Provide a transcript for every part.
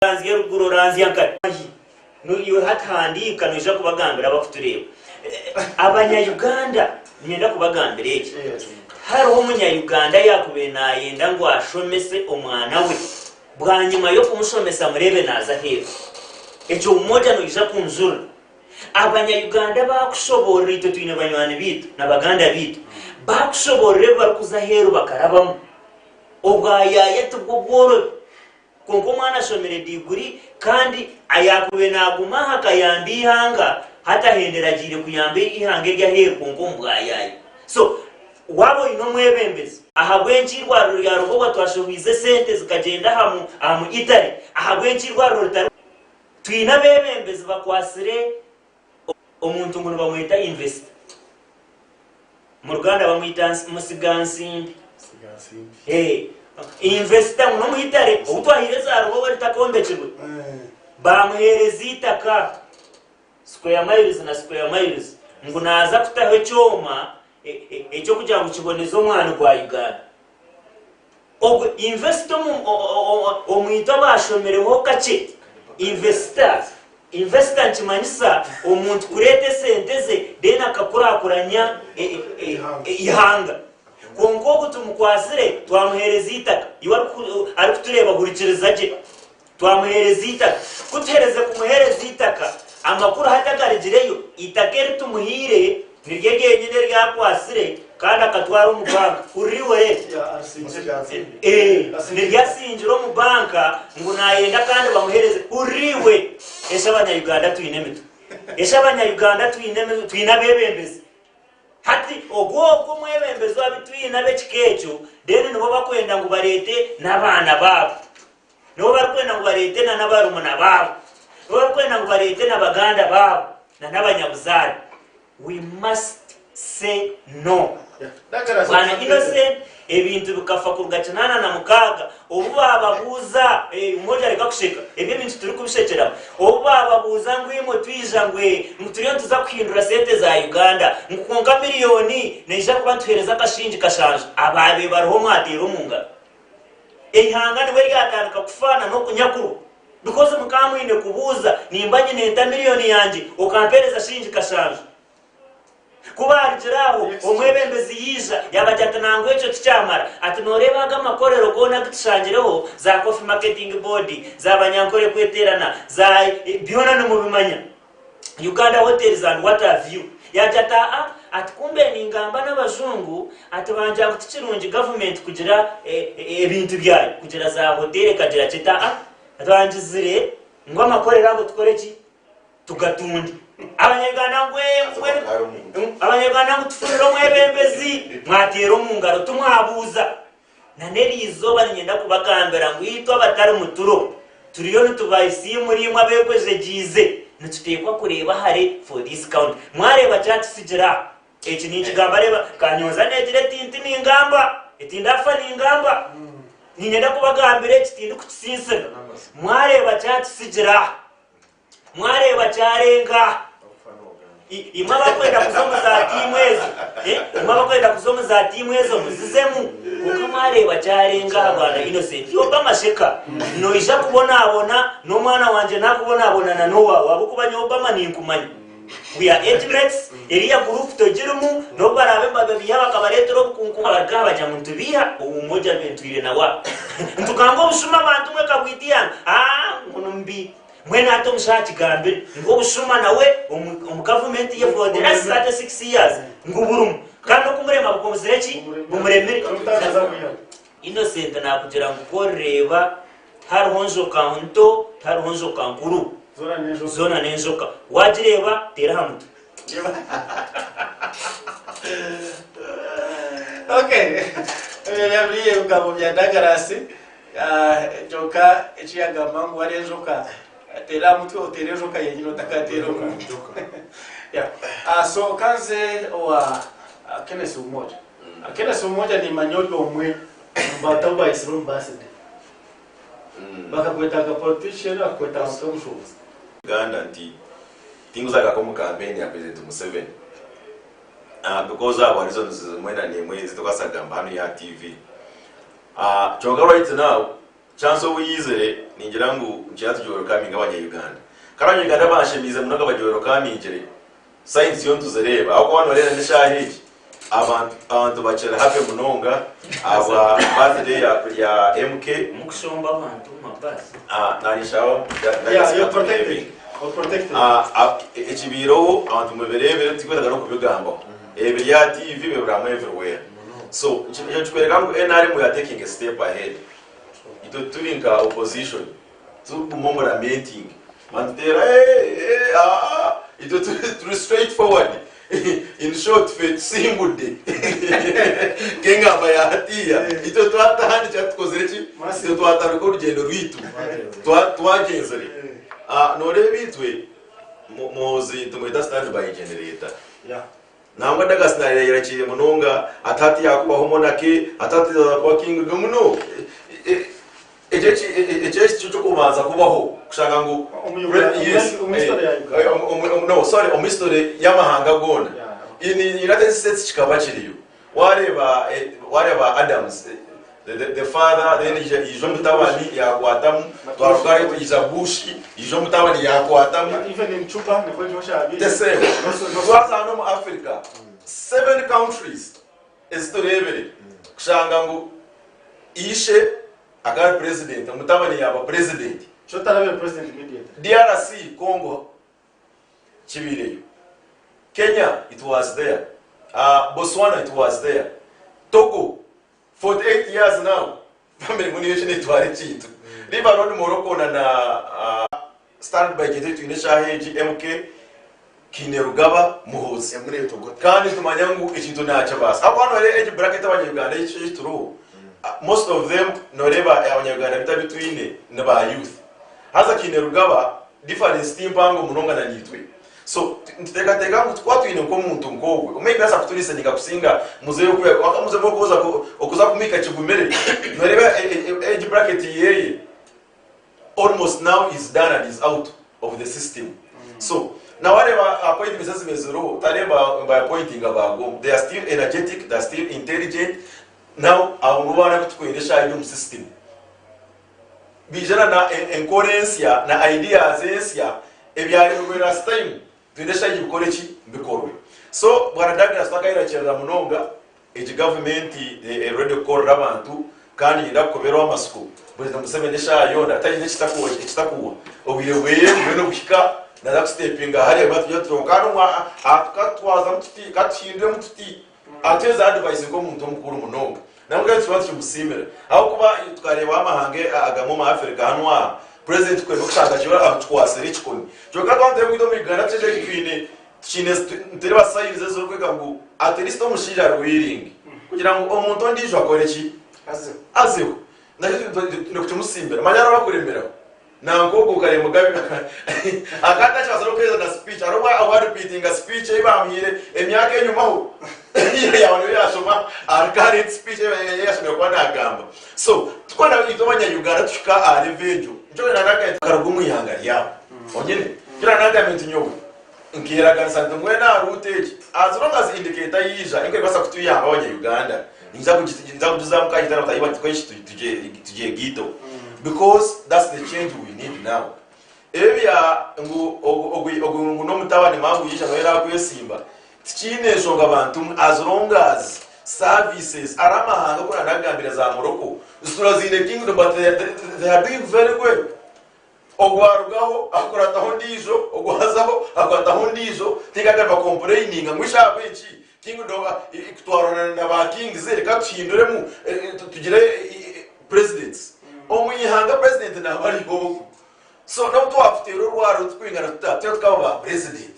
ranzi ruguru ranzi yankati no hatandika noja kubagambira abakutureba abanya-Uganda nyenda kubagambira iki hariho umunya-Uganda yakube nayenda ngo ashomese omwana we bwanyuma yo kumushomesa murebe naza hero ejo umoja noija kunzura abanya-Uganda bakushoborera ito twine banywani bitu n'abaganda bitu bakushoborera bakuza hero bakarabamo obwayaya tubworo konko mwana ashomere diguri kandi ayakube naguma hakayambi ihanga hata henderagire kuyambe ihange rya hero konko mbwayaya so wabo ino mwebembezi ahagwenci rwaro ya rugo twashobize sente zikagenda hamu Italy ahagwenci rwaro rutari twina bebembezi bakwasire omuntu ngo bamwita invest mu Rwanda bamwita musigansi investor no muhitare ubutwahireza rubo baritakombekirwe bamuhereza itaka square miles na square miles ngo naza kutaho cyoma ecyo kugira ngo kiboneze umwana kwa Uganda obwo investor omwita bashomereho kace investor nchimanyisa omuntu kurete senteze dena kakurakuranya ihanga konko gutumukwasire twamuhereza itaka ari kutureba gurikiriza je twamuhereza itaka kutereze kumuhereza itaka amakuru hatagarigireyo itakeri tumuhire nirye nyine ryakwasire kandi akatwara umubanka uriwe nirya sinjiro mu banka ngo nayenda kandi bamuhereze uriwe abanya-Uganda twina bebembezi hati ogwo mwebembezi wabitwina bekikecho deni nibo bakwenda ngo barete n'abana babo nibo bakwenda ngo barete n'abarumuna babo nibo bakwenda ngo barete n'abaganda babo n'abanyabuzari. We must say no. Bana innocent ebintu bikafa kugacanana na mukaga obuba babuza umoja reka kushika ebyo bintu turi kubishekera obuba babuza ngwimo twija ngwe muturiyo tuza kuhindura sente za Uganda nkukonka miliyoni neja kuba tuhereza kashinji kashanje ababe bariho mwatero munga ihanga ni we yatandika kufana no kunyakuru because mukamwine kubuza nimbanye neta miliyoni yanje okampereza shinji kashanje kubarigiraho omwebembezi yija yabajata nango echo tucyamara ati norebaga amakorero gona gitshangireho za coffee marketing board za banyankore kweterana za byona no mubimanya Uganda hotels and what have you yajata ati kumbe ningamba n'abazungu ati banja gutikirungi government kugira ebintu byayo kugira za hotel kagira cita atwanjizire ngo amakorero abo tukoreki tugatundi abanyarwanda tufuriro mwebembezi mwatero mu ngaro tumwabuza na nerizo banyenda kubagambira ngo yitwa batari muturo turiyo nitubayisi muri mwe abekweje gize nitutekwa kureba hare for discount mwareba chat sigira eki ni kigamba reba kanyoza negire tinti n'ingamba etindafa n'ingamba nyenda kubagambira ekitindi kukisinse mwareba chat sigira mwareba cyarenga imwe bakwenda kuzomuza timwezo imwe bakwenda kuzomuza timwezo muzizemu kuko mwareba cyarenga abana innocent yo bamasheka no ija kubona no mwana wanje nakubona abonana no wawe abukubanya Obama ninkumanya we are intimates area group togirumu no barabe mbabiya bakabaretero bukunku abagabajya muntu biha umoja bentwire nawa ntukango busuma abantu mwe kabwitiyana nkunombi mwena ato mshati gambire ngo busuma nawe government ye for the last 36 years nguburumu kandi kumurema bukomuzireki bumuremere innocent na kugira ngo koreba harihonzo kanto harihonzo kankuru zona nenzoka wajireba tera hamutu okay yabriye ugabo bya dagarasi joka echiyaga mangu warenzoka tera mutwe oterezoka yegino takatero yeah so kanze wa kenesi umoja ni manyoto omwe bataba isrom basede baka kweta ka politician akweta mutomushubuzi Uganda nti tinguza ka mu campaign ya President Museveni because our reasons mwenda ni mwezi tukasagamba hano ya TV choka right now chance obuyizere ningira ngu nkyatu joro kaminga abanyayuganda karanyuganda banshemize munaga bajoro kamingire science yo ntuzereba ako bano rero ndishahiki abantu bacera hape munonga aba birthday ya MK mukushomba abantu mabasi narishaho you're protecting ekibiro abantu muberebe tikwetaga no kubigambo ebya TV beburamu everywhere so nchikwereka ngo NRM we are taking a step ahead ito tulinka opposition tukumomora meeting mantera ito too straightforward in short fit simbude kenga bayatia ito twatahani cyatukozereki ito twataruko urugendo rwitu twagenzere nore bitwe muzi tumwita standby generator nangwa daga sinari yarakire munonga atati yakubaho monake atati yakuba king muno ejeshi cyo kubanza kubaho kushaka ngo no sorry omistori y'amahanga gona in United States chikaba kiriyo wareba Adams the father then ijo mutabani yakwatamu twarukaye tuyiza Bush ijo mutabani yakwatamu even in Chupa ne kwejo shabi the same so no Africa 7 countries is to level kushanga ngo ishe agar president mutabani yaba president chotarabe president immediate DRC Congo chibireyo Kenya it was there Botswana it was there Togo 48 years now family munation itware chintu Lebanon Morocco na start by getetu inesha heji MK Kinerugaba Muhozi kandi tumanyangu ikintu nacha basi abantu bari age bracket abanyuganda ichituru most of them noreba abanyuganda bitabitwine naba youth haza Kinerugaba difference timpango munonga na nitwe so ntiteka ngo twatwine ko muntu ngogwe umeke asa kutulise nika kusinga muzeyo kuya wakamuze bokoza okuza kumika kigumere noreba age bracket yeye almost now is done and is out of the system so now whatever appointments as mezero tareba by appointing abago they are still energetic, they are still intelligent now awuruwana kutwendesha idum system bijana na encorencia na ideas ensia ebyali mu last time twendesha ibikorechi bikorwe so bwana Douglas twakaira cyera munonga ege government already call abantu kandi ndakobero amasuku president Museveni shayo ndataje kitakuwa obireweye mbeno gushika na steppinga hari abantu yatronka no akatwaza mututi katshindwe mututi ateza advice ngo muntu mukuru munonga namwe twatse cyumusimira aho kuba twareba amahange agamo ma Africa hanwa president kwego kushaka cyora atwasere chikoni joka twante mwido migana cyeje kifine chine ntereba sayirize zo kwega ngo at least omushira rwiring kugira ngo omuntu ndijwa akoreki azeho ndakyo cyumusimbira manyara bakuremera nangogo kare mugabe akata cyazo no kweza na speech aroba award repeating a speech ibamhire emyaka enyuma ho yawe yashoma current speech yashoma kwa nagamba so tukona itobanya Uganda tushika arevejo njo nanaka karugumu yanga ya onyene kira nagament nyowe nkira kansanto mwena ruteji as long as indicator yija inge basa kutuyanga abanya Uganda nza kuzamuka itara tayiba twishi tuje gito because that's the change we need now ebya ngo no mutabane mangu yisha noera kwesimba tikine shonga abantu as long as services aramahanga kuna nagambira za Morocco ziturazine kingdom but they are doing very well ogwarugaho akorataho ndizo ogwazaho akorataho ndizo tingaka ba complaining ngwisha kwici kingdom ikutwarana na ba king zere katshinduremu tugire presidents omuyihanga president na bariho so no to after rwaro twingana tutatyo twaba president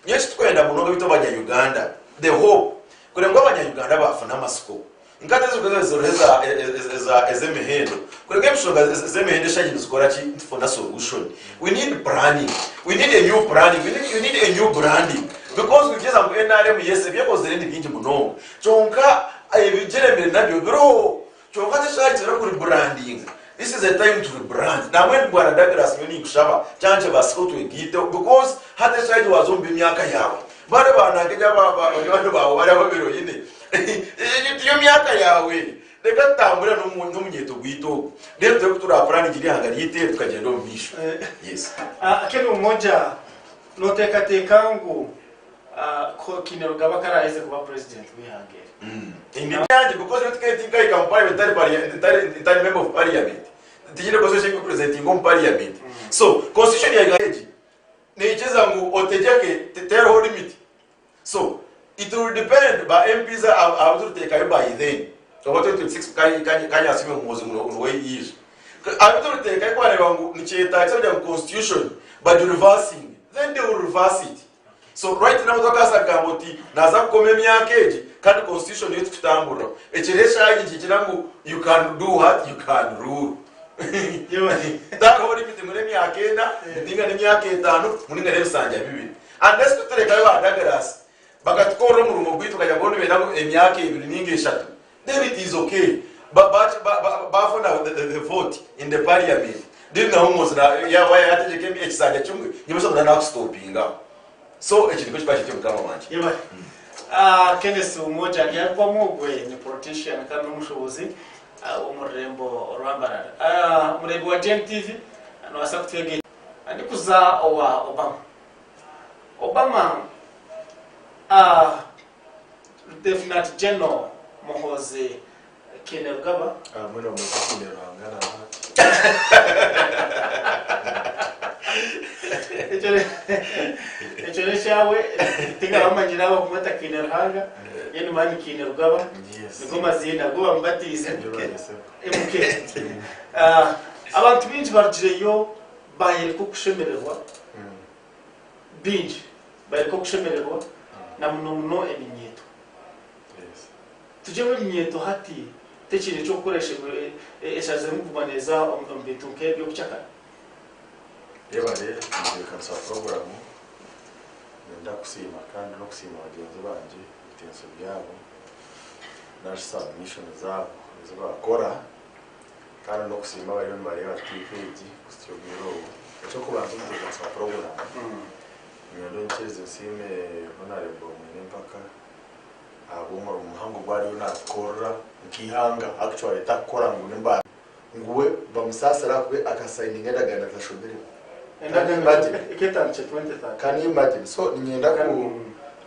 nyeshi twenda munoga bitobanya Uganda the hope kurengo abanya Uganda bafana amasiko inkate zokeza ezemehendo kurenge bishoga ezemehendo shagini zikora ki for the solution we need planning, we need a new planning, we need a new branding because we just am NRM yes byakoze ndi bingi munoga chonka ebijeremere nabyo bro chonka tshagitse no kuri branding. This is a time to rebrand. Now when Bwana Douglas yoni kushaba chanje basiko to egito because hata side wazombi myaka yawe. Bare bana keja baba abantu bawo bari babiro yine. Iyo myaka yawe. reka tambura n'umunyeto gwito rero turi kuturapurani giri hangari yite tukagenda mu bisho yes akeni umoja noteka tekangu ko Kinerugaba karaheze kuba president wihangere indimyaje because you can't think I can parliament member of parliament tijire position ku presenting on parliament so constitution ya gaji nicheza ngu Otegeke terror limit so it will depend by MPs have to take by then about 26 kanya asime umuzi muwe yish have to take kwa ne bangu nicheta accept constitution but reversing then they will reverse it so right now tokasa gamboti naza kukome myake kandi constitution yetu tutambura echeresha yikirangu you can do what you can rule that hori mite muri myake na ndinga ni myake 5 muninga rero sanja bibiri unless tutereka badagaras bagatukoro mu rumo gwitu kajya ngo nibena emyake 2 ninga 3 then it is okay but for the vote in the parliament dinga homo na ya waya atejeke mi ekisanja chumwe nyibuso na stopinga so ekiriko kibashite mukama wanje yeba Kenneth umoja yakwa mugwe ni politician kandi umushobozi umurembo rwambarara murembo wa GNTV ano asa kutwege andi kuza wa Obama Lieutenant General Muhoozi Kainerugaba mwana mukine rangana echere cyawe tinga bamangira abo kumata Kainerugaba yeni mani Kainerugaba niko mazina go bambatize MK abantu binji barjireyo bayeriko kushemererwa binji bayeriko kushemererwa na muno eminyeto tuje muri minyeto hati tekiri cyo gukoresha eshaze mu kubaneza ombeto nkebyo kuchaka yeba rero kansa program nda kusima kandi no kusima bagenzi banje bitenso byabo na submission zabo zibakora kandi no kusima bari bari batifeji kustyo biro cyo kubanza mu kansa program ndo ncheze sime honorable mpaka abumar umuhango gwari unakora nkihanga actually takora ngo nimba nguwe bamusasara kwe akasigninga ndagana tashobere iketanche 2030 can you imagine so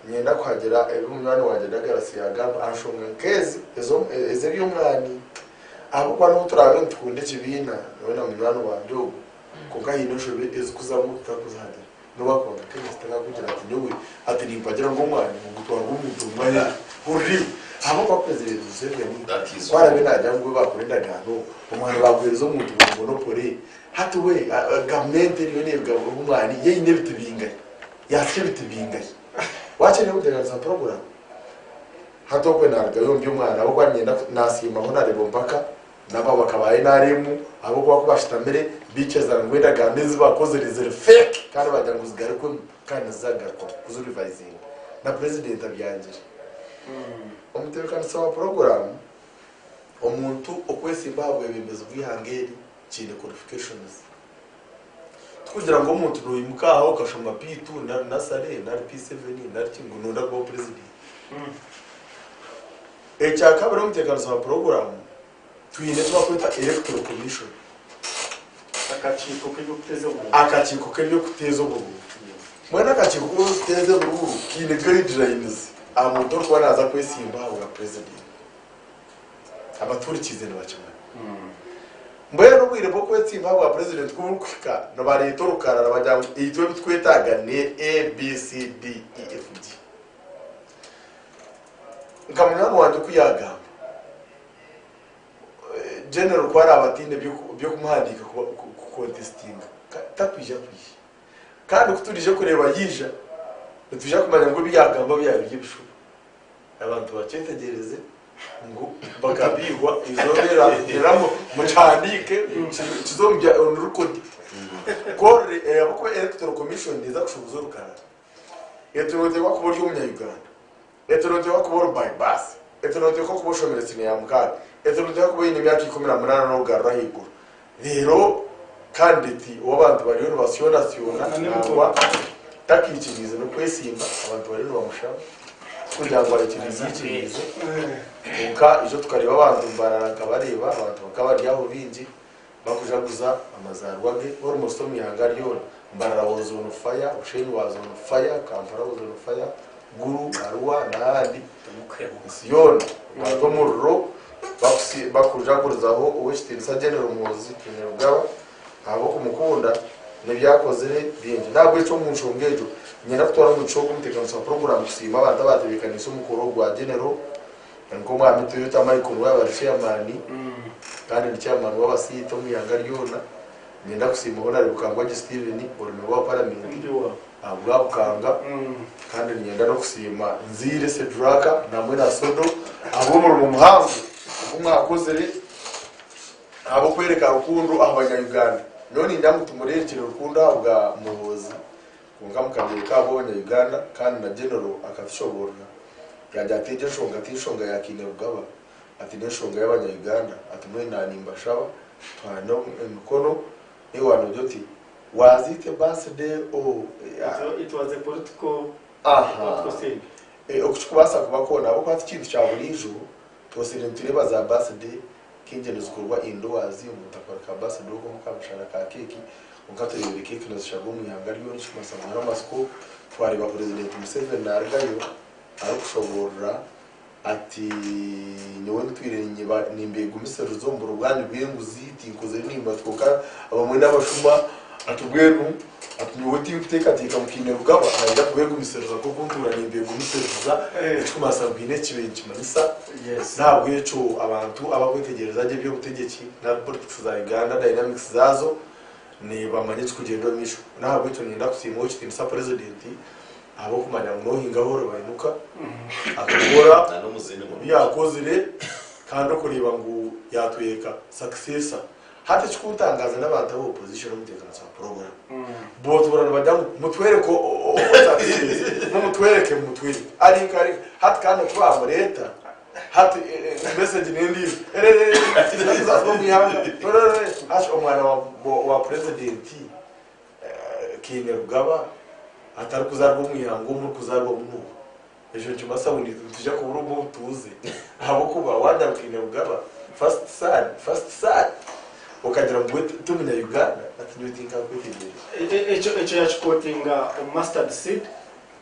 nyenda kwagera umwana wanje ndagarasi yagamba anshonga nkezi ezo by'umwani abo kwa no turabe ntukunde kibina none umwana wanje ubu kuka hino shobe ezikuzamuka kuzahadira no bakonga kestanga kugira ati nyowe ati nimpagira ngo umwana ngutwara umuntu umwana uri abo kwa president Museveni kwara binajya ngo bakurenda gano umwana bagwirizo umuntu monopole hati we government niyo nebwa umwana yeyine bitubingaye yashe bitubingaye wache ne uteganza program hato kwe narga yo by'umwana abo kwanyenda nasima ho narebo mpaka naba bakabaye naremu abo kwa kubashitamire biceza ngwenda gamezi bakoze reserve fake kandi bajanguzigare ko kandi zagarko kuzurivising na president abyangire umutekano sawa program omuntu okwesimba bwebemezo bwihangeri chine qualifications kugira ngo umuntu noyimukaho kashoma P2 na sale na P7 na kingununda go president echa kabaro umutekano sawa program tuyine twakwita electoral commission akachiko kebyo kutezo bubu mwana akachiko kutezo bubu kine guidelines amuntu kwa naza kwesimba wa president abaturikize n'abacamana mbere no bwire bwo kwetsimba wa president kubukika no bari torukara abajya itwe bitwetaga ne ABCDEFG nkamenya wanje kuyagamba general kwara abatinde byo kumuhandika ku contestinga takwija kwisha kandi kuturije kureba yija tuje kumanya ngo byagamba byabirye bishuba abantu bacentegereze ngo bakabihwa izobera iramo mucandike kizombya onurukodi kore abako electoral commission niza kushubuza rukara eturote kwa kuburyo umunya Uganda eturote kwa kuboro by bus eturote kwa kubosho medicine ya mukara eturote kwa kuboyine imyaka 18 no garra higuru rero candidate wabantu bari university nationale nangwa takikirize no kwesimba abantu bari bamushaba kugira ngo ikintu gikirize uka ijo tukareba abantu bararaka bareba abantu bakabaryaho bingi bakujaguza amazarwage or mustomi yangaryo mbarara was on fire Omushana was on fire Kampala was on fire Guru Arua nahandi Siyona batomurro bakujagurizaho uwishitiriza general muzi Gw'Ebyobugyeki abo kumukunda n'ibyakoze bingi ntabwo ico mu nshongejo nyina kutwara mu cyo kumutekano sa program kusima abantu batebekanisha umukoro gwa general ngo mwami Toyota Michael waba chairman kandi ni chairman w'abasito mu yangaryona nyenda kusima bona rukangwa gi Steven uri mu wa parliament abwa bukanga kandi nyenda no kusima nzire Sedraka namwe na Sodo abo mu muhango umwakozere abo kwereka rukundo abanya-Uganda none ndamutumurekere rukundo abwa muhozi kunga mukabiri kabo abanya-Uganda kandi na general akafishobora yajateje shonga tishonga yakine rugaba ati neshonga y'abanya-Uganda ati mwe nanimba shawa twano mukono ni wano joti was it a birthday or it was a political thing okukubasa kubakona abo kwati kintu cya burijo tosire ntureba za birthday kinjene zikorwa indoors umuntu akora ka birthday ko mukamushara ka keki ukaterera keki no zishago mu yangaryo n'ishimasanga n'amasko twareba president Museveni nargayo arikushobora ati niwe ntwirenye nimbe gumisero zomboro bwandi bwenguzi tinkoze nimba twoka abamwe n'abashuma atubwenu atuniwe tinteka tika mukine rugaba ajya kubega umisero ko kuntura nimbe gumisero twumasa bwine kibenci manisa ntabwo yeco abantu abakwetegereza aje byo gutegeki na politics za Uganda dynamics zazo ni bamanye kugenda misho ntabwo yeco nenda kusimo cyimsa president abo kumanya ngo hingaho rubayinuka akakora yakozire kandi kureba ngo yatweka successor hata chikutangaza n'abantu abo opposition umutekano sa program both borana bajya mutwereko mutwereke mutwire ari kari hata kandi kwa leta hata message nendi za mu yanga acho umwana wa president Kenya Rugaba atari kuzarwa umuyango mu kuzarwa mu ejo cyumasa undi tujya ku burumo tuze abo kuba wanda Gw'Ebyobugyeki first sad ukagira ngo tumenya Uganda atinyutinga kwitegereza echo yachikotinga mustard seed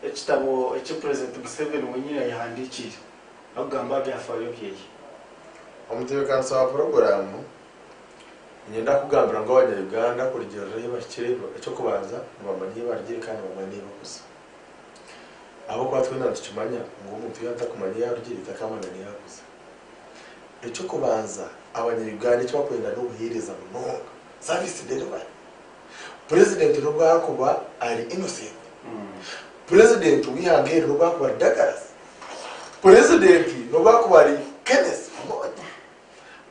ekitabo president Museveni wenyine yahandikire agamba byafayo byeye umutekano sa program nyenda kugambira ngo abanya-Uganda kurigera bakire cyo kubanza bamanye barigire kandi bamanye bakuze abo kwatwe nantukimanya ngo umuntu yata kumanya yarigire takamana ni yakuze cyo kubanza abanya-Uganda cyo bakwenda no guhereza mu service delivery president no bwakuba ari innocent president wihangere no bwakuba Dagaras president no bwakuba ari Kenneth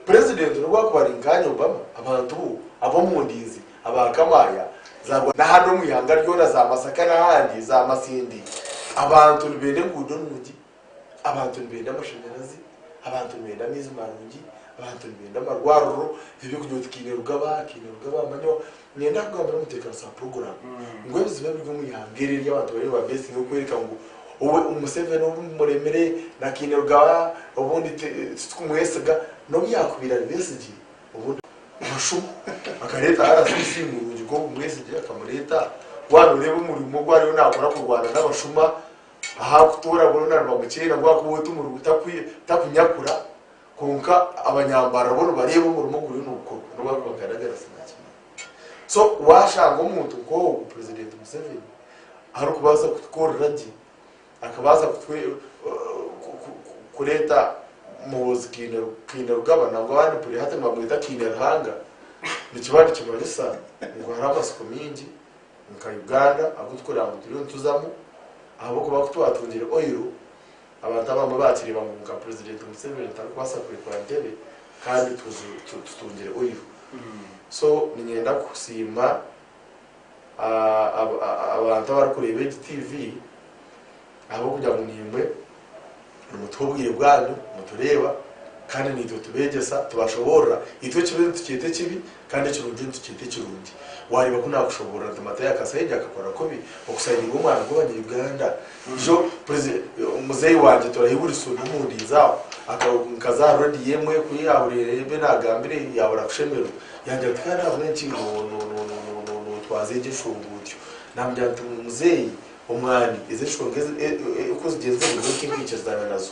president no bwakuba ari Nganya Obama abantu abo mu ndizi abakamaya zabwo na hano mu yanga ryona za Masaka na handi za Masindi abantu bende ngudo n'umugi abantu bende amashanyarazi abantu bende amizi marungi abantu bende amarwaruro ibyo kujyotikine rugaba manyo nyenda kugambira umutekano sa program ngo bizibe byo mu yangere y'abantu bari ba best ngo kwereka ngo uwe Museveni umuremere na kine rugaba ubundi tukumwesega no yakubira message ubundi mashu akareta arasisi mu rugo message akamureta wano rebe umurimo gwari nakora kurwana n'abashuma aha kutora bona bagukira gwa kubuta mu takunyakura konka abanyambara bono barebe umurimo guri nuko no bagaragara sinakina so washanga umuntu ko president Museveni ari kubaza kukorera ngi akabaza kureta muzi kine rugabana ngo abandi puri hata bamwita kine ruhanga ni kibandi kimanisa ngo hari amasiko mingi nka Uganda agutwara ngo turiyo tuzamo abo kuba kutwatungire oil abantu abamwe bakiriba ngo president Museveni takwasa kuri kwandebe kandi tutungire oil so ninyenda kusima abantu bari kureba TV abo kujya mu nimwe umutubwire bwanyu mutureba kandi nitwe tubegesa tubashobora itwe kibe tukite kibi kandi kirungi tukite kirungi wareba ko nakushobora tamata yakasayije akakora kobi okusayira umwana gw'Abanyarwanda jo president muzeyi wanje turahibura isoni umundi zawo akaza rodi yemwe kuri ahurire be nagambire yabura kushemero yanje tukana abwenci no twazeje shungutyo namjya muzeyi umwani ize shongeze uko zigeze mu kingice zanazo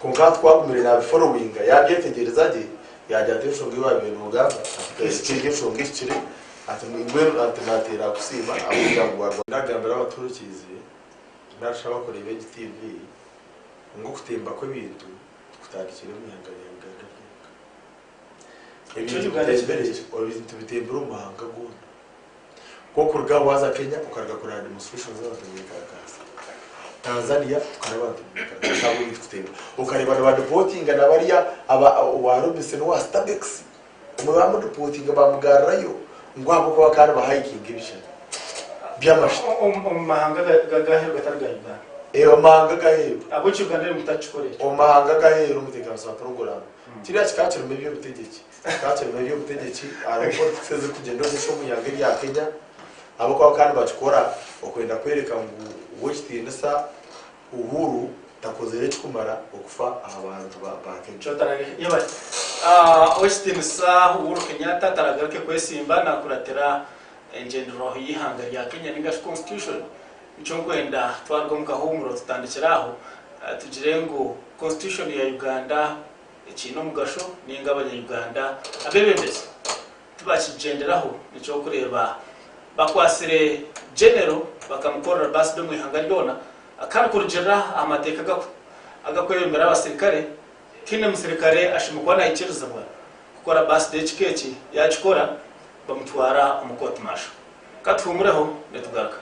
konka twagumire na following yabyetegereza je yajya teshonge babintu mugamba ikige shonge kiri ati ngwero atanatera kusima abuga ngo ndagambira abaturukize ndashaka bakora ibegi TV ngo kutemba ko bintu kutakire mu yanganya ibintu byarebereje ibintu bitembera umahanga gona ko kurga waza Kenya ukarga kuri demonstrations z'abatumikakaza Tanzania tukareba cyangwa bituteba ukareba abantu voting na bariya aba warubise no Starbucks umubamu dupotinga bamugarayo ngwabo ko bakana ba hiking ibisha byamashi umahanga gahero gataragayibana amahanga gahero abo cyuganda mutachikoresha amahanga gahero umutekano sa program kiriya kikaciro mu byo butegeki kikaciro mu byo butegeki ariko tweze kugenda zo mu yange ya Kenya abo kwa kandi bacikora okwenda kwereka ngo wokitinisa uhuru takozere kumara okufa abantu ba Kenya chotarage yaba wokitinisa uhuru Kenyatta taragaruke kwesimba nakuratera engendero yihanga rya Kenya n'ingash constitution ico ngwenda twarwo mukahumuro tutandikiraho tugire ngo constitution ya Uganda ikino mugasho ninga abanyarwanda abebembeze tubakigenderaho nico kureba bakwasire general bakamukorera basi do mwihanga ryona akari kurugera amateka gako agakwemera abasirikare kine musirikare ashimukwa na ikiruza bwa gukora basi de chikechi yachikora bamutwara umukoti masho katumureho netugaruka.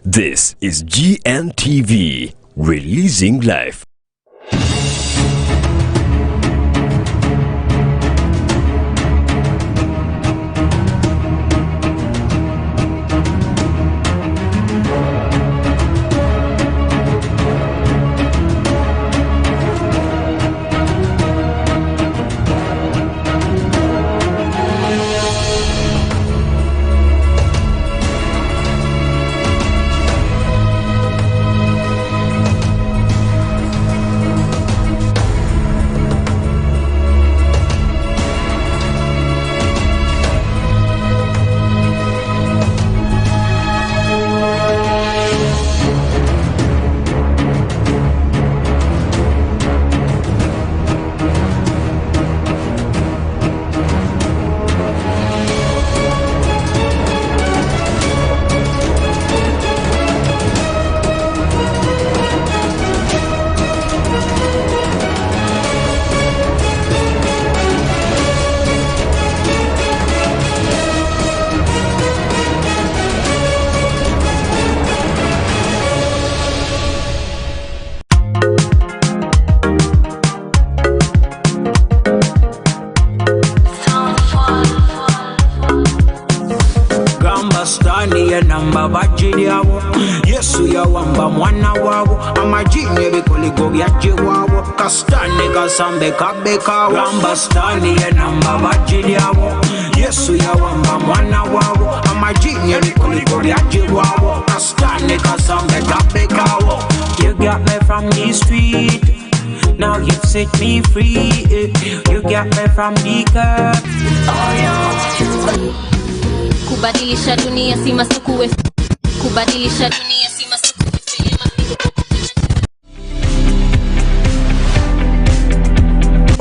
This is GNTV, releasing life. Yesu ya wamba mwana wawo amajini bikoligo byaje wawo kastane kasambe kabeka ramba stani ya namba bajili yawo Yesu ya wamba mwana wawo amajini bikoligo byaje wawo kastane kasambe kabeka wo. You got me from the street, now you've set me free. You got me from the curb. Kubadilisha dunia si masuku. Kubadilisha dunia si masuku.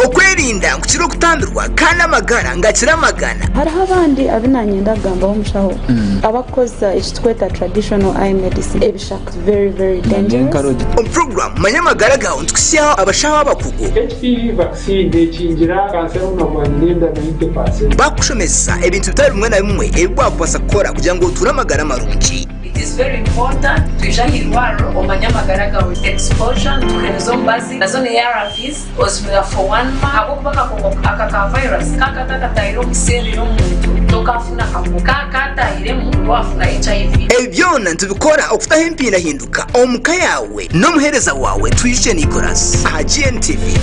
Okwelinda nkukira okutambirwa kana magara ngakira magana. Hariho abandi abinanye ndagamba omushaho abakoza ekitweta traditional eye medicine ebishaka very dangerous. Program manyamagara gawo ntukusyaho abashaho abakugu. HPV vaccine ekingira kanseri n'amwenda 90%. Bakushomesa ebintu bitari bimwe na bimwe ebibwakwasa kukora kugira ngo oture amagara marungi. It is very important to jahilwaro omanyamagara gawe exposure to chromosome nazo ne ARVs osmira for 1 month abo kubaka aka virus kakatairo kiserero muntu tokafuna kakataire muntu wafuna HIV. Ebyona ntubikora okufutaho empinda hinduka omuka yawe n'omuhereza wawe Twishe Nicholas aha GNTV.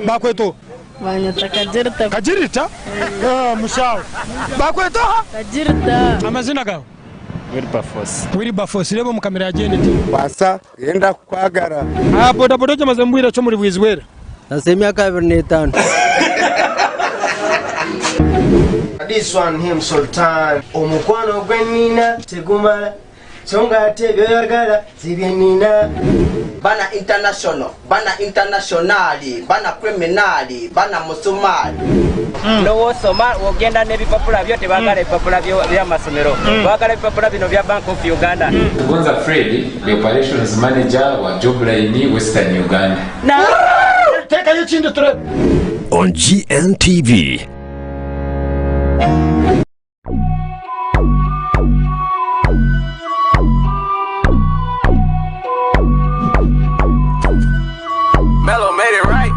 Bakweto Banyata kajirita. Kajirita? Mushawo. Bakweto ha? Kajirita. Amazina gawe? Wilberforce lebo mu kamera ya GNT. Basa yenda kwagara. Boda cyamaze mbwira cyo muri bwizwera. Nasemya ka 25. This one him Sultan omukwano gwenina tegumala songa tebyo yagala zibyenina bana internationali bana criminali bana musumali no wosoma wogenda nebipapula byote bagala ebipapula bya masomero bagala ebipapula bino bya Bank of Uganda. Gonza Freddy, the operations manager wa Jobline Western Uganda. Teka yo chinde ture on GNTV. Mellow made it right.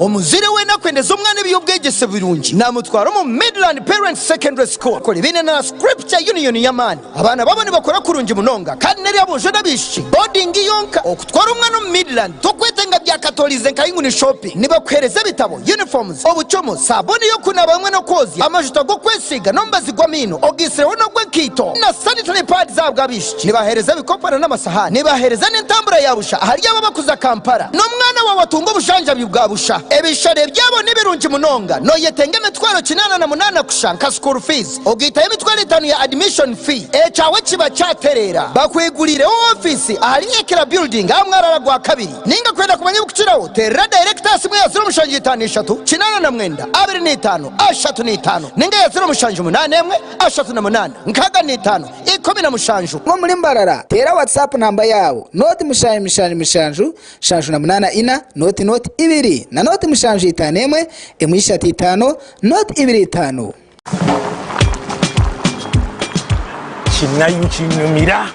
Omuzire wena kwendeza omwana eby'obwegese birungi namutwara mu Midland Parents Secondary School kole bine na Scripture Union yamani abana babone bakora kurungi munonga kandi nari abonje nabishi boarding yonka okutwara omwana mu Midland tokwetenga bya katolize nkayinguni shopping nibakwereza bitabo uniforms obuchomo sabuni yo kuna bamwe no kozi amajuta go kwesiga nombazi gwa mino ogisire wono gwe kito na sanitary pads zabwabishi nibahereza bikopana n'amasahani nibahereza n'intambura yabusha hari abakuza Kampala no mwana wa watungo bushanja byubwabusha ebishare byabo nibirungi munonga no yetenge mitwaro 88 kushanka school fees ogita emitwaro 5 ya admission fee echawe kiba cyaterera bakwegurire office ahari ekira building amwarara gwa kabiri ninga kwenda kumanya bukiraho terera director simwe yazira mushanji 53 25 25 ninga yazira mushanji 81 38 nkaga 5 ikumi na mushanju nko muri Mbarara tera WhatsApp namba yawo noti mushanju shanju na 8 noti 2 na noti mushanju 5 emwisha 5 noti 25 Chinayu chinyumira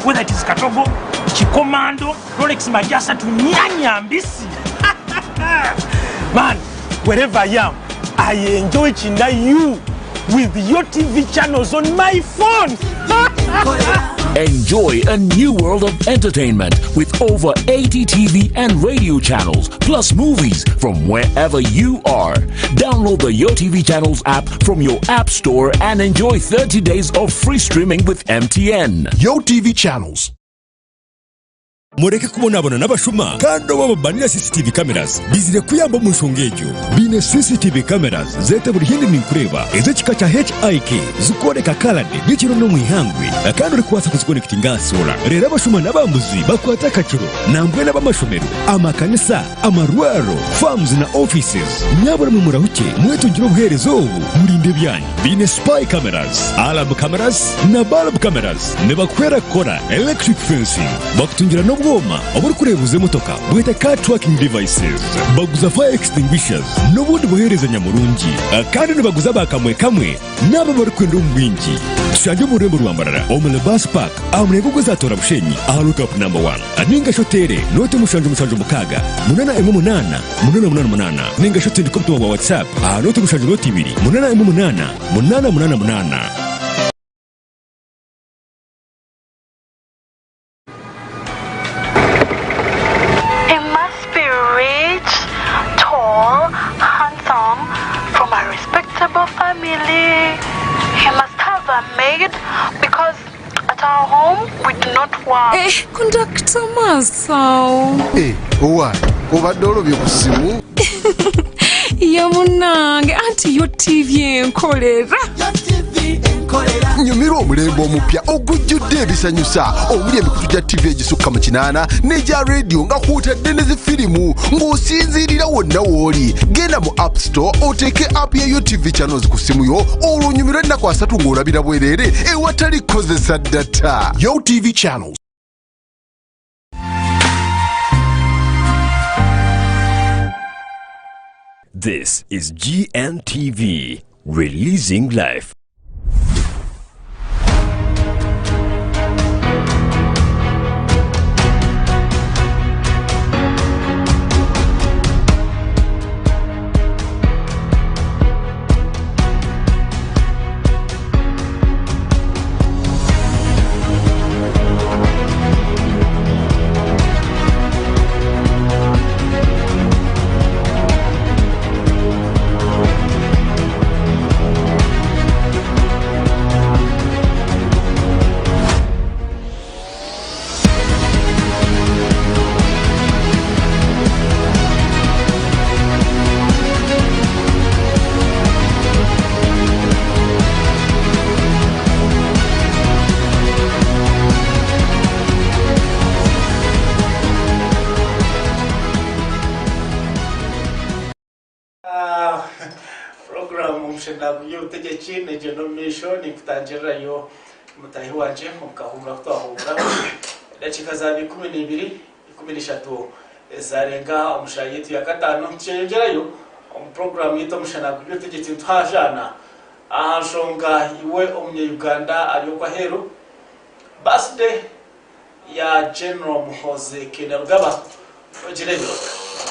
whether it is Katogo Chikomando Rolex Majasa to Nyanya Mbisi man wherever I am I enjoy Chinayu with your TV channels on my phone. Enjoy a new world of entertainment with over 80 TV and radio channels, plus movies from wherever you are. Download the Yo TV Channels app from your app store and enjoy 30 days of free streaming with MTN. Yo TV Channels. Mureke kubonabona n'abashuma kandi babanira CCTV cameras bizire kuyamba mu nshongejo bine CCTV cameras zete buri hindi ninkureba ezo kikacha HIK zikoreka kalade n'ikiro no mwihangwe kandi uri kwasa kuzikonekita ngasora rero abashuma n'abambuzi bakwata kaciro nambwe n'abamashomero amakanisa amarwaro farms na offices nyabura mu murahuke mwetungira ubuherezo ubu murinde byanyu bine spy cameras alarm cameras na bulb cameras ne bakwera kora electric fencing bakutungira no bwoma oburi kurebuza emotoka bwete car tracking devices baguza fire extinguishers n'ubundi buherezanya murungi kandi nibaguza bakamwe kamwe n'abo bari kwenda umwingi tushanje mu rembo rwambarara omule bus park amurego guzatora bushenyi aho top number 1 ninga shotere note mushanje mukaga 888 ninga shotere ko wa whatsapp aho note mushanje note 2 888. Family. He must have a maid because at our home we do not work. Conductor Masao. What? Obadde olobye ku ssimu? Yamunange anti yo TV enkolera. Nyumirwa omulembe omupya ogujjudde ebisanyusa omuli emikutu gya TV egisukka mu 8 n'egya radio nga kwotadde ne zifirimu ng'osinziirira wonna w'oli. Genda mu App Store oteeke app ya Yo TV channels ku ssimu yo olwo onyumirwa ennaku 3 ng'olabira bwereere ewatali kukozesa data. Yo TV channels. This is GNTV, releasing life. Omushana Gw'Ebyobugyeki n'egenomiisho nikutangira yo mutahi wanje mukahumura kutwahumura dakika za 12 13 zarenga omushana yetu ya katano tukyengerayo omu program yetu Omushana Gw'Ebyobugyeki twajana ahashonga iwe omunya-Uganda ali okwahero birthday ya General Muhoozi Kainerugaba ogireyo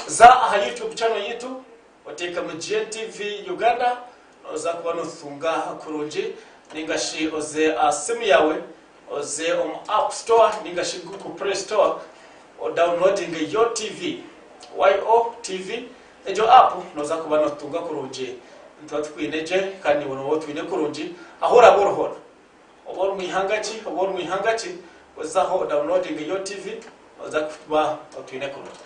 za aha YouTube channel yetu oteka mu GNTV Uganda oza kuba nothunga kurungi ningashi oze simu yawe oze App Store ningashi Google Play Store o downloading Yo TV YOTV ejo app noza kuba nothunga kurungi ntwatwineje kandi wono twine kurungi ahora borhora obor mwihangaki ozaho downloading Yo TV oza kuba twine kurungi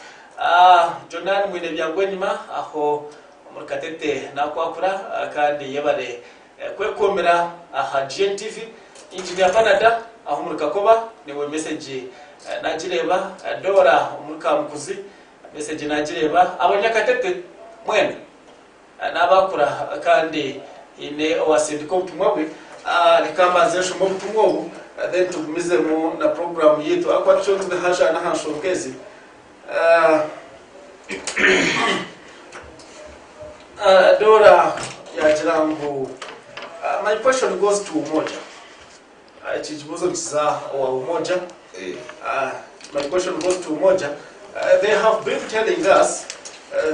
Jonan mwine byangwenyima aho murikatete nakwakura kandi yebare kwekomera aha GNTV engineer Canada aho murikakoba niwe message nagireba Dora umurikamukuzi message nagireba abanyakatete mwene nabakura kandi ine owasindika obutumwa bwe likamazesho mu butumwa obu then tugumize mu na program yetu akwatshonze hasha na hanshongezi Dora yajirangu my question goes to Umoja chijibuzo nchiza wa Umoja my question goes to Umoja they have been telling us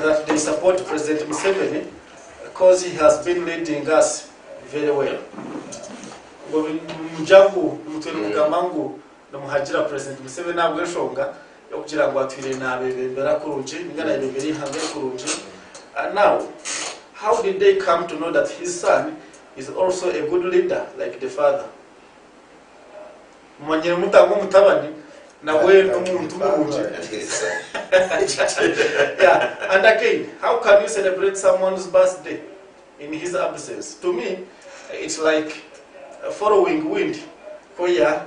that they support President Museveni because he has been leading us very well mujangu mutwele mugamangu namuhajira President Museveni nabwo eshonga yokugira ngo atwire nabebembera kurungi ngana ibeberi hange kurungi now how did they come to know that his son is also a good leader like the father mwanyere mutango mutabani nawe n'umuntu murungi yeah and again how can you celebrate someone's birthday in his absence? To me it's like a following wind where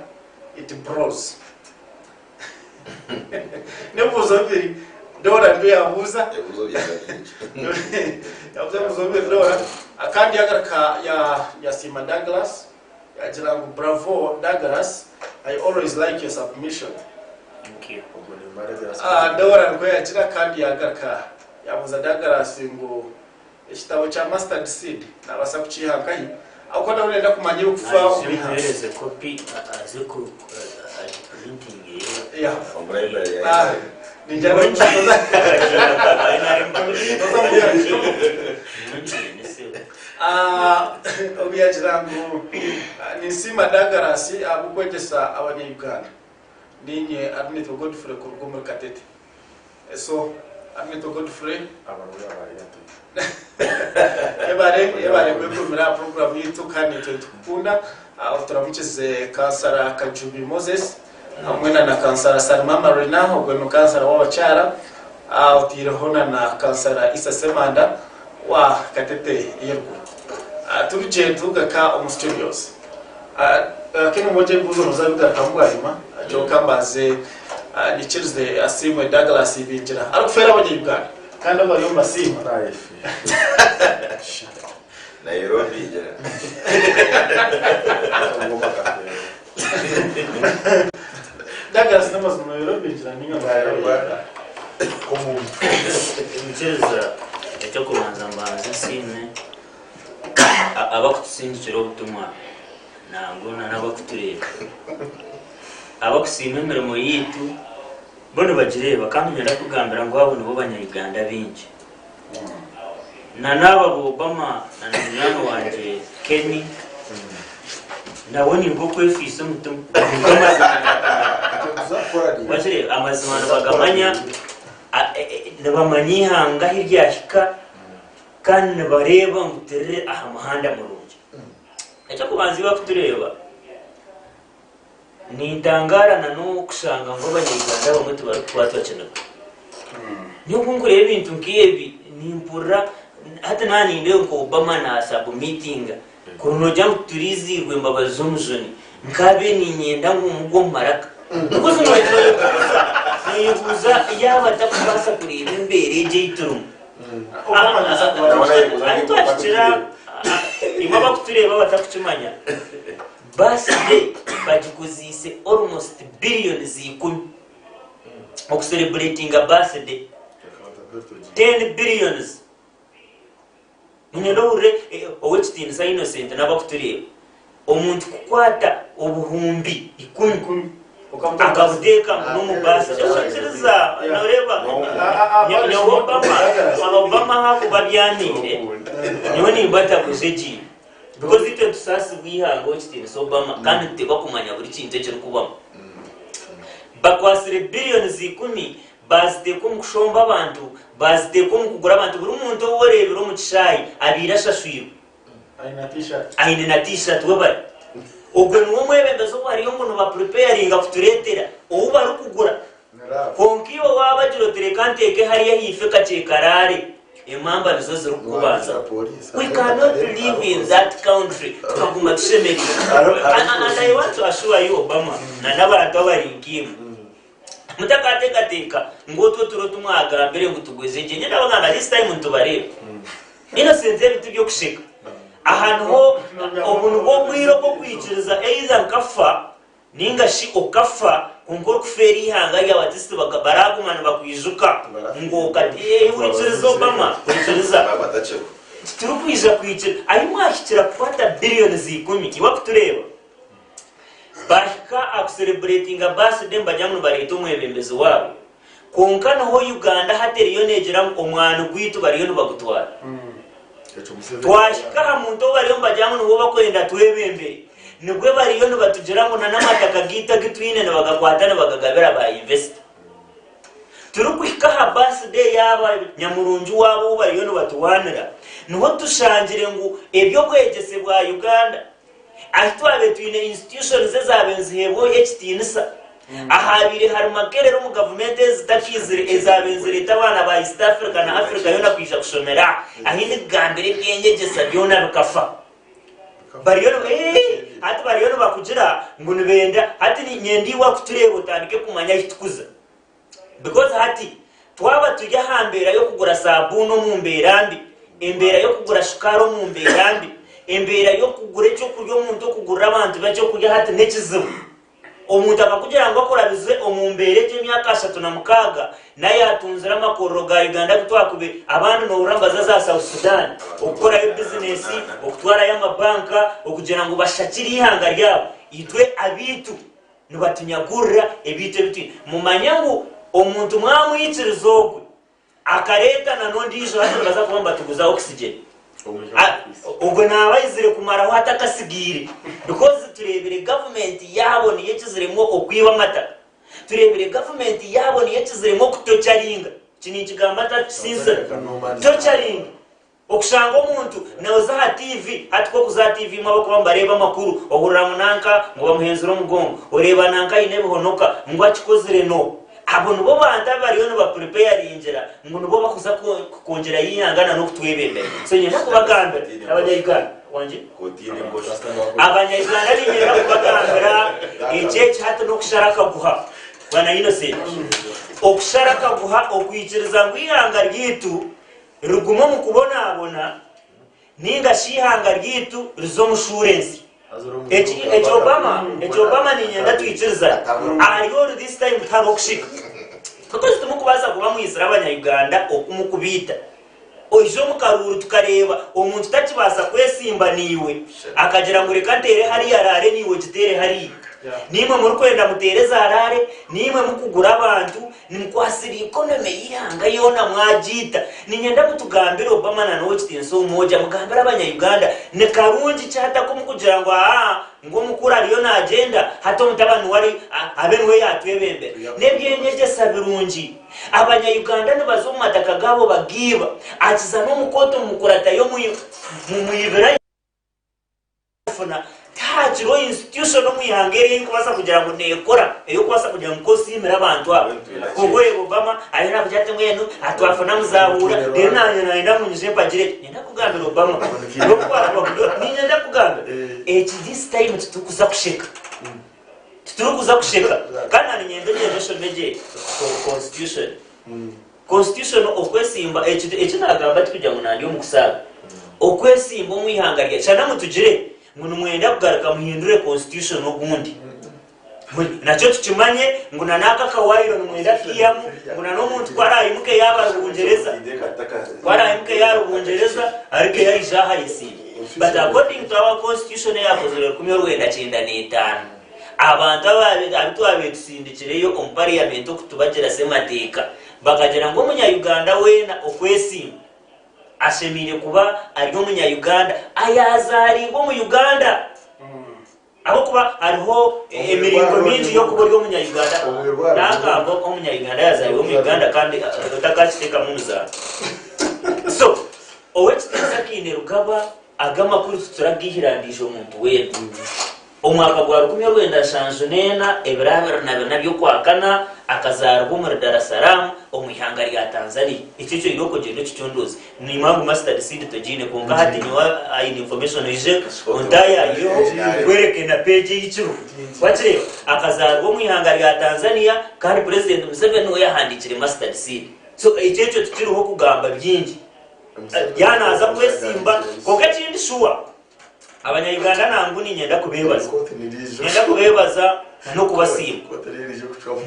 it blows. Nebuzo biri Dora ndo yabuza yabuza muzo biri Dora akandi agaraka ya Sima Douglas yajirangu bravo Douglas I always like your submission ndabona ngo yakira kandi yagaka yabuza dagarasi ngo ekitabo kya mustard seed nabasa kukihankahi ako ndabona kumanya ukufa ubihereze kopi aziku printing ya ninjalo mchoza obiyajirangu nisima dagarasi abukwegesa abanyayuganda ninye Admito Godfrey kurugo muri Katete so Admito Godfrey ebare kwekumira program yitu kandi tukunda turamukize kansara Kajubi Moses amwena na kansara Salma Marina ogweno kansara w'abacyara utirehona na kansara Isa Semanda wa Katete yergo turije tugaka mu studios kino moje buzo muzabiga kambwarima jokambaze nichirize asimwe Douglas ibinjira arufera abanyayuganda kandi abari mu basima Nairobi injira Douglas namaze Nairobi injira ninga nichiriza ecyo kubanza mbanze simwe abakutsindikira obutumwa nangona n'abakutureba abakusima emirimo yitu bono bagireba kandi ngenda kugambira ngo abo nibo banyayuganda bingi na n'aba Obama na nyana wanje Kenny nawe nibwo kwefisa umutima bagire amazima bagamanya nabamanyihanga hirya hika kandi nabareba nguterere aha muhanda murungi ecyo kubanza bakutureba nitangarana no kusanga ngo abanyayuganda bamwe tubatwakenaga niyo kungureba ibintu nkiyebi nimpura hata nani ndio ko Obama na sabu meeting kuno jam turizirwe mbabazo muzoni nkabe ni nyenda ngumugo maraka kuko nibuza yaba takubasa kureba imbere je iturum Obama natwakira imaba kutureba batakucumanya basi bagikuzise almost billions ikumi of celebrating a birthday 10 billions Munyorore owechitini sa innocent nabakutureba omuntu kukwata obuhumbi 10 akabudeka mu basi cyashiriza noreba ni Obama hako babyanire niwe nimbata kujeji because it to sasi bwihango wechitini so Obama kandi teba kumanya buri kintu cyo kubamo bakwasire billions 10 bazite ko mukushomba abantu bazite ko mukugura abantu buri muntu worebera mu kishayi abira shashwiro aina na t-shirt wabari ubwo nuwo mwebembezo bari ngo no ba preparing kuturetera ubu bari kugura konkiyo wabajiro terekanteke hariya hife kacekarare imamba nizo ziri kubanza we cannot live in that country tukaguma tushemeri and I want to assure you Obama na n'abantu abaringiye mutakatekateka ngo turo tumwaga mbere ngo tugwezeje nyenda baganga this time ntubare innocent ebitu byo kushika ahantu ho umuntu bwo bwiro bwo kwiciriza either kafa ninga shi okafa kunkoro kuferi hanga y'abatisi bakabaragumana bakwijuka ngo kadiye wiciriza Obama wiciriza turukwiza kwicira ari mwashikira kwata billions 10 iwakutureba bashika celebrating a birthday mbajamwe barito mwebembezo wabo konkana ho Uganda hateriyo negera omwana gwitu bariyo bagutwara twashika muntu bariyo mbajamwe no bakwenda twebembe nibwe bariyo no batugera ngo namataka gita gitwine na bagakwatana bagagabira ba invest turukwika ha birthday yaba nyamurunju wabo bariyo no batuwanira niho tushangire ngo ebyo kwegese bwa Uganda atwabe twine institutions zezabenzi hebo HTNSA ahabire hari makerero mu government zitakizire ezabenzire tabana ba East Africa na Africa yona kwisha kushomera ahindi gambere byengegesa byona bikafa bariyo ati bariyo bakugira ngo nibenda ati ni nyendi wa kutureba utandike kumanya hitukuza because hati twaba tujya hambera yo kugura sabuno mu mberambi embera yo kugura shukaro mu mberambi embera yo kugura cyo kuryo muntu kugura abantu bacyo kujya hati nekizibu omuntu akakugira ngo akurabize omumbere cy'emyaka 36 naye atunzira amakorro ga Uganda kutwakube abantu no urambaza za South Sudan okora business okutwara y'amabanka okugira ngo bashakire ihanga ryabo itwe abitu nibatunyagurira ebite biti mumanyangu omuntu mwamuyitirizo akareta na nondijo hati baza kubamba tuguza oxygen ubwo nabayizire kumara ho atakasigire because turebere government yabo niye kiziremo okwiba mata turebere government yabo niye kiziremo kutocharinga kini kigamba tasinse tocharinga okushanga omuntu naza ha TV atiko kuza TV mwabo kuba bareba makuru ohurira munanka ngo bamuhenzura umugongo oreba nanka inebihonoka ngo akikozire no abo nubo banda bariyo no baprepare injira ngo nubo bakuza kongera yihangana no kutwebembe so nyina kubagamba abanyayigana wanje abanyayigana binyera kubagambira icheche hata no kusharaka guha bwana Innocent okusharaka guha okwikiriza ngo ihanga ryitu rugumo mu kubona abona ninga shihanga ryitu rizo mushurensi Obama ni nyenda twikiriza ariyo this time tarokushika because tumukubaza kuba muyizira abanyayuganda okumukubita oijo mukaruru tukareba omuntu takibasa kwesimba niwe akagira ngo reka ntere hari yarare niwe gitere hari nimwe muri kwenda mutereza harare nimwe mukugura abantu nimkwasiri economy yihanga yona mwajita ninyenda mutugambira Obama na no kitinso umoja mugambira abanyayuganda ne karungi cyata ko mukugira ngo ngo mukura ariyo na agenda hato mutabani wari abenwe yatwebembe nebyenyeje sabirungi abanyayuganda nibazo mumataka gabo bagiba akiza no mukoto mukurata yo muyibera fona tajiro institution no muyangere kwasa kugira ngo nekora eyo kwasa kugira ngo kosimira abantu abo ubwo Obama ayina kujate mwenu atwafuna muzahura denanye naenda munyije pagire nenda kugambira Obama no kwara ninyenda kugambira this time tutukuza kushika tutukuza kushika kana ninyende generation meje constitution okwesimba echi nagamba tukujya munandi omukusaba okwesimba omwihangarya cyana mutugire muno mwenda kugaruka muhindure constitution ogundi nacho tukimanye ngo nanaka kawairo mwenda kiyamu ngo nano muntu kwarayimuke yabarubungereza kwarayimuke yarubungereza arike yayijaha yisi but according to our constitution yakozwe kumyo rwenda 95 abantu abitwabetusindikireyo parliament okutubagira semateka bakagera ngo munyayuganda wena okwesimba ashemire kuba ari umunyayuganda ayazari ngo mu Uganda abo kuba ariho emiringo mingi yo kuba mu Uganda nagamba ko umunyayuganda yazari mu Uganda kandi utakachiteka muza so owekiteza kine rugaba agama kuri turagihirandisho umuntu wenda omwaka gwa 10 nena ebrabera nabyo kwakana akazarwa mu Dar es Salaam omwihanga rya Tanzania ikicho iroko gendo kichondozi ni mangu master seed tojine konga hati niwa information ije ontaya yo kwereke na page yichuru watire akazarwa mwihanga rya Tanzania kandi president Museveni we yahandikire master seed so ikicho tukiriho kugamba byingi yana aza kwesimba konga kindi shuwa abanyayuganda nanguni nyenda kubebaza no kubasimba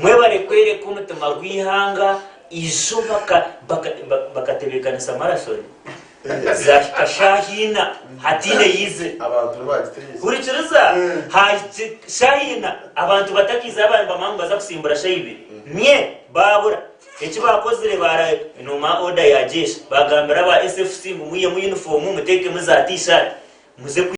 mwebare kwere ko mutima gwihanga izo bakatebekanisa marasoni za kashahina hatine yize abantu bagiteye urikiriza shahina abantu batakiza abamba mangu baza kusimbura shayibe mye babura eki bakozire bara noma order ya jeshi bagambira ba SFC mu uniform muteke muza t-shirt muze